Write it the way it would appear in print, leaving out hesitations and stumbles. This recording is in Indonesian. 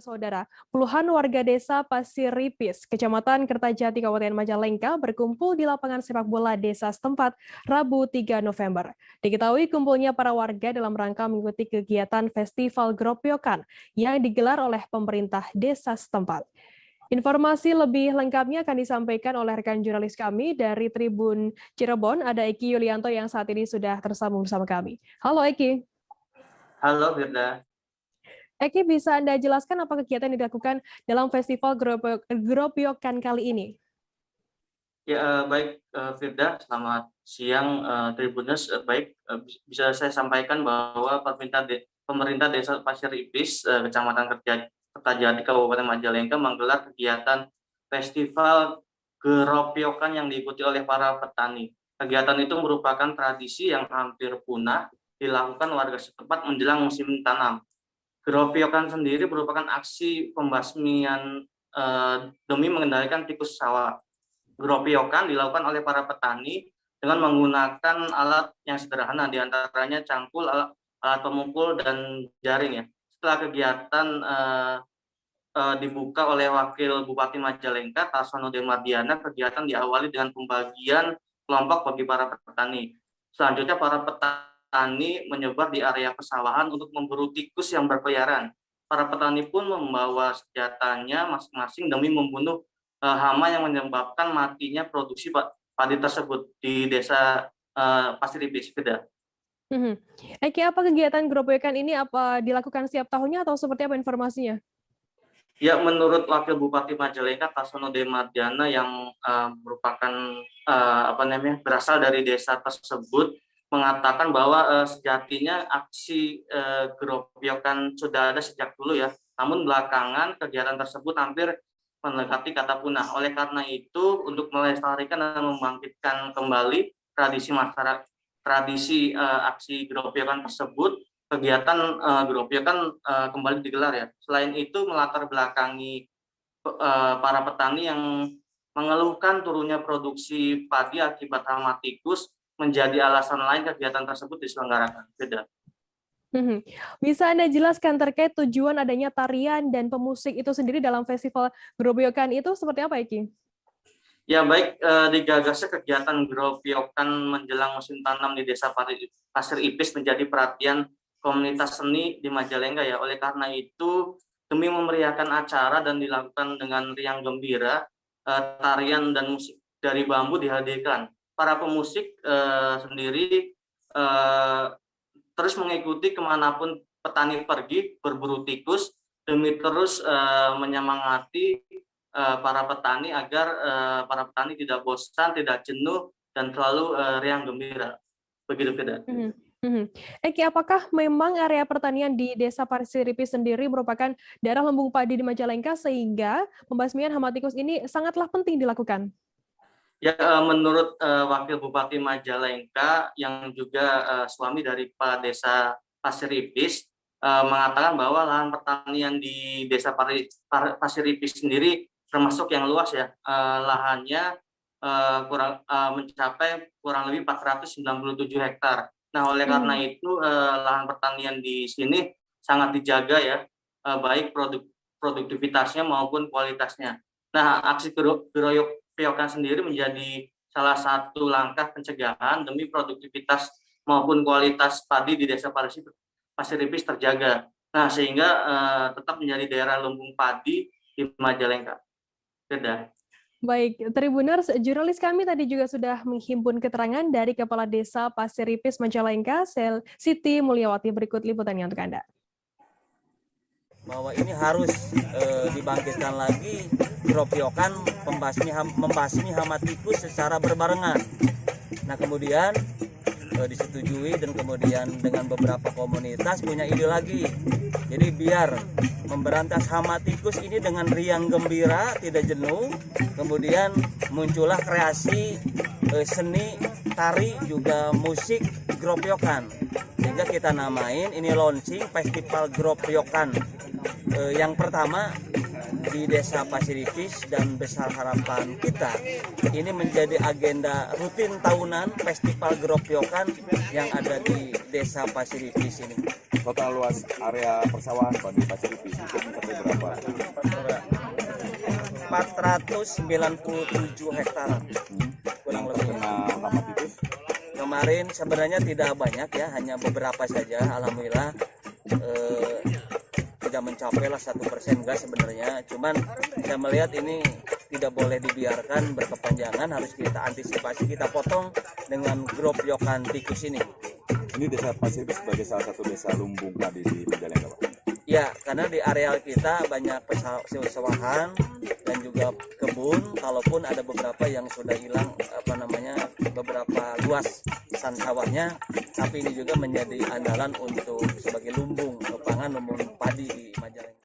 Saudara, puluhan warga desa Pasir Ripis, Kecamatan Kertajati, Kabupaten Majalengka berkumpul di lapangan sepak bola desa setempat Rabu 3 November. Diketahui kumpulnya para warga dalam rangka mengikuti kegiatan Festival Gropiokan yang digelar oleh pemerintah desa setempat. Informasi lebih lengkapnya akan disampaikan oleh rekan jurnalis kami dari Tribun Cirebon, ada Eki Yulianto yang saat ini sudah tersambung bersama kami. Halo Eki. Halo Firda. Eki, bisa Anda jelaskan apa kegiatan yang dilakukan dalam Festival Gropiokan kali ini? Ya, baik Firda, selamat siang Tribuners. Baik, bisa saya sampaikan bahwa pemerintah Desa Pasir Ripis, Kecamatan Kertajati, Kabupaten Majalengka menggelar kegiatan Festival Gropiokan yang diikuti oleh para petani. Kegiatan itu merupakan tradisi yang hampir punah dilakukan warga setempat menjelang musim tanam. Gropiokan sendiri merupakan aksi pembasmian demi mengendalikan tikus sawah. Gropiokan dilakukan oleh para petani dengan menggunakan alat yang sederhana, diantaranya cangkul, alat pemukul, dan jaring. Ya. Setelah kegiatan dibuka oleh Wakil Bupati Majalengka, Tasono Demardiana, kegiatan diawali dengan pembagian kelompok bagi para petani. Selanjutnya para petani menyebar di area pesawahan untuk memburu tikus yang berkeliaran. Para petani pun membawa senjatanya masing-masing demi membunuh hama yang menyebabkan matinya produksi padi tersebut di desa Pasir Ripis. Eki, apa kegiatan Gropiokan ini apa dilakukan setiap tahunnya atau seperti apa informasinya? Ya, menurut Wakil Bupati Majalengka Tasono Demardiana yang merupakan berasal dari desa tersebut, mengatakan bahwa sejatinya aksi Gropiokan sudah ada sejak dulu ya. Namun belakangan kegiatan tersebut hampir mendekati kata punah. Oleh karena itu, untuk melestarikan dan membangkitkan kembali tradisi aksi Gropiokan tersebut, kegiatan Gropiokan kembali digelar ya. Selain itu, melatar belakangi para petani yang mengeluhkan turunnya produksi padi akibat hama tikus menjadi alasan lain kegiatan tersebut diselenggarakan. Beda. Bisa Anda jelaskan terkait tujuan adanya tarian dan pemusik itu sendiri dalam Festival Gropiokan itu seperti apa, Eki? Ya, baik, digagasnya kegiatan Gropiokan menjelang musim tanam di Desa Pasir Ripis menjadi perhatian komunitas seni di Majalengka ya. Oleh karena itu, demi memeriahkan acara dan dilakukan dengan riang gembira, tarian dan musik dari bambu dihadirkan. Para pemusik sendiri terus mengikuti kemanapun petani pergi berburu tikus demi terus menyemangati para petani agar para petani tidak bosan, tidak jenuh, dan selalu riang gembira. Begitu tidak? Eki, apakah memang area pertanian di Desa Pasir Ripis sendiri merupakan daerah lumbung padi di Majalengka sehingga pembasmian hama tikus ini sangatlah penting dilakukan? Ya, menurut Wakil Bupati Majalengka yang juga suami dari Kepala Desa Pasir Ripis mengatakan bahwa lahan pertanian di Desa Pasir Ripis sendiri termasuk yang luas ya. Lahannya mencapai kurang lebih 497 hektar. Nah, oleh karena itu lahan pertanian di sini sangat dijaga ya, baik produktivitasnya maupun kualitasnya. Nah, aksi Gropiokan sendiri menjadi salah satu langkah pencegahan demi produktivitas maupun kualitas padi di Desa Pasir Ripis terjaga. Nah, sehingga tetap menjadi daerah lumbung padi di Majalengka. Baik, Tribuners, jurnalis kami tadi juga sudah menghimpun keterangan dari Kepala Desa Pasir Ripis Majalengka, Siti Mulyawati. Berikut liputannya untuk Anda. Bahwa ini harus dibangkitkan lagi Gropiokan membasmi hama tikus secara berbarengan. Nah, kemudian disetujui dan kemudian dengan beberapa komunitas punya ide lagi. Jadi biar memberantas hama tikus ini dengan riang gembira, tidak jenuh, kemudian muncullah kreasi seni, tari, juga musik Gropiokan. Sehingga kita namain ini launching Festival Gropiokan. Yang pertama di Desa Pasiripis dan besar harapan kita ini menjadi agenda rutin tahunan festival Geropiokan yang ada di Desa Pasiripis ini. Total luas area persawahan Pak di Pasiripis itu mencapai berapa? 497 hektar kurang lebih. Hama tikus Kemarin sebenarnya tidak banyak ya, hanya beberapa saja. Alhamdulillah tidak mencapai lah 1% enggak sebenarnya. Cuman saya melihat ini tidak boleh dibiarkan berkepanjangan, harus kita antisipasi, kita potong dengan Geropiokan tikus ini. ini Desa Pasiripis sebagai salah satu desa lumbung padi di Majalengka, Pak. Ya, karena di areal kita banyak pesawahan dan juga kebun, kalaupun ada beberapa yang sudah hilang beberapa luas san sawahnya, tapi ini juga menjadi andalan untuk sebagai lumbung pangan, lumbung padi di Majalengka.